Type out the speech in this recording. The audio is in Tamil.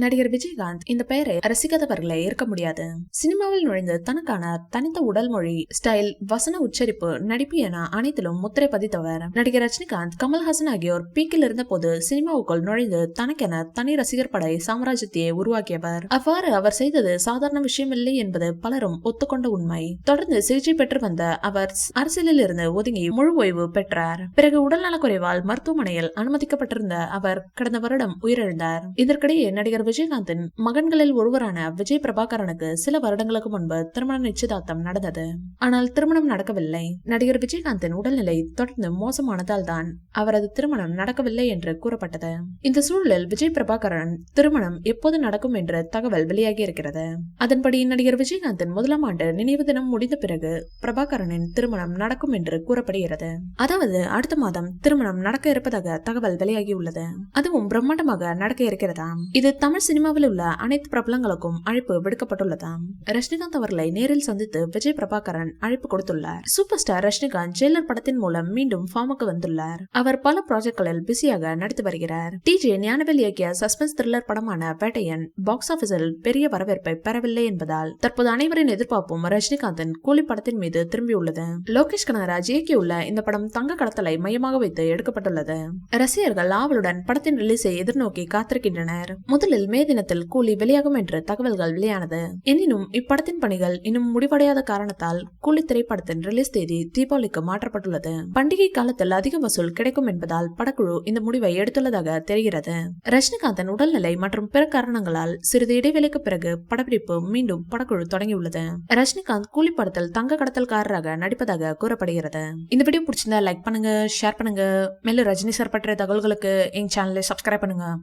நடிகர் விஜயகாந்த் இந்த பெயரை ரசிக்காதவர்களே இருக்க முடியாது. சினிமாவில் நுழைந்து தனக்கான தனித்த உடல் மொழி, ஸ்டைல், வசன உச்சரிப்பு, நடிப்பு என அனைத்திலும் முத்திரை பதித்தவர். நடிகர் ரஜினிகாந்த், கமல்ஹாசன் ஆகியோர் பீக்கில் இருந்த போது சினிமாவுக்குள் நுழைந்து தனக்கென தனி ரசிகர் படை சாம்ராஜ்யத்தையே உருவாக்கியவர். அவ்வாறு அவர் செய்தது சாதாரண விஷயம் இல்லை என்பது பலரும் ஒத்துக்கொண்ட உண்மை. தொடர்ந்து சிகிச்சை பெற்று வந்த அவர் அரசியலில் இருந்து ஒதுங்கி முழு ஓய்வு பெற்றார். பிறகு உடல்நலக்குறைவால் மருத்துவமனையில் அனுமதிக்கப்பட்டிருந்த அவர் கடந்த வருடம் உயிரிழந்தார். இதற்கிடையே நடிகர் விஜயகாந்தின் மகன்களில் ஒருவரான விஜய் பிரபாகரனுக்கு சில வருடங்களுக்கு முன்பு திருமண நிச்சயதார்த்தம் நடந்தது. ஆனால் திருமணம் நடக்கவில்லை. நடிகர் விஜயகாந்தின் உடல்நிலை தொடர்ந்து மோசமானதால் தான் அவரது திருமணம் நடக்கவில்லை என்று கூறப்பட்டது. இந்த சூழலில் விஜய் பிரபாகரன் திருமணம் எப்போது நடக்கும் என்ற தகவல் வெளியாகி இருக்கிறது. அதன்படி நடிகர் விஜயகாந்தின் முதலாம் ஆண்டு நினைவு தினம் முடிந்த பிறகு பிரபாகரனின் திருமணம் நடக்கும் என்று கூறப்படுகிறது. அதாவது அடுத்த மாதம் திருமணம் நடக்க இருப்பதாக தகவல் வெளியாகியுள்ளது. அதுவும் பிரம்மாண்டமாக நடக்க இருக்கிறதா. இது தமிழ் சினிமாவில் உள்ள அனைத்து பிரபலங்களுக்கும் அழைப்பு விடுக்கப்பட்டுள்ளதாம். ரஜினிகாந்த் அவர்களை நேரில் சந்தித்து விஜய் பிரபாகரன் அழைப்பு கொடுத்துள்ளார். சூப்பர் ஸ்டார் ரஜினிகாந்த் ஜெயிலர் படத்தின் மூலம் மீண்டும் ஃபார்முக்கு வந்துள்ளார். அவர் பல ப்ராஜெக்ட்களில் பிஸியாக நடித்து வருகிறார். டிஜே ஞானவேல் இயக்கிய சஸ்பென்ஸ் த்ரில்லர் படமான வேட்டையன் பாக்ஸ் ஆபீஸில் பெரிய வரவேற்பை பெறவில்லை என்பதால் தற்போது அனைவரின் எதிர்பார்ப்பும் ரஜினிகாந்தின் கூலி படத்தின் மீது திரும்பியுள்ளது. லோகேஷ் கனகராஜ் இயக்கியுள்ள இந்த படம் தங்க கடத்தலை மையமாக வைத்து எடுக்கப்பட்டுள்ளது. ரசிகர்கள் ஆவலுடன் படத்தின் ரிலீஸை எதிர்நோக்கி காத்திருக்கின்றனர். முதலில் மே தினத்தில் கூலி வெளியாகும் என்று தகவல்கள் வெளியானது. எனினும் இப்படத்தின் பணிகள் இன்னும் முடிவடையாத காரணத்தால் கூலி திரைப்படத்தின் ரிலீஸ் தேதி தீபாவளிக்கு மாற்றப்பட்டுள்ளது. பண்டிகை காலத்தில் அதிக வசூல் கிடைக்கும் என்பதால் படக்குழு இந்த முடிவை எடுத்துள்ளதாக தெரிகிறது. ரஜினிகாந்தின் உடல்நிலை மற்றும் பிற காரணங்களால் சிறிது இடைவெளிக்கு பிறகு படப்பிடிப்பு மீண்டும் படக்குழு தொடங்கியுள்ளது. ரஜினிகாந்த் கூலி படத்தில் தங்க கடத்தல்காரராக நடிப்பதாக கூறப்படுகிறது. இந்த வீடியோ பிடிச்சிருந்தா லைக் பண்ணுங்க, ஷேர் பண்ணுங்க. மேலும் ரஜினி சார் பற்றிய தகவல்களுக்கு எங்க சேனலை சப்ஸ்கிரைப் பண்ணுங்க.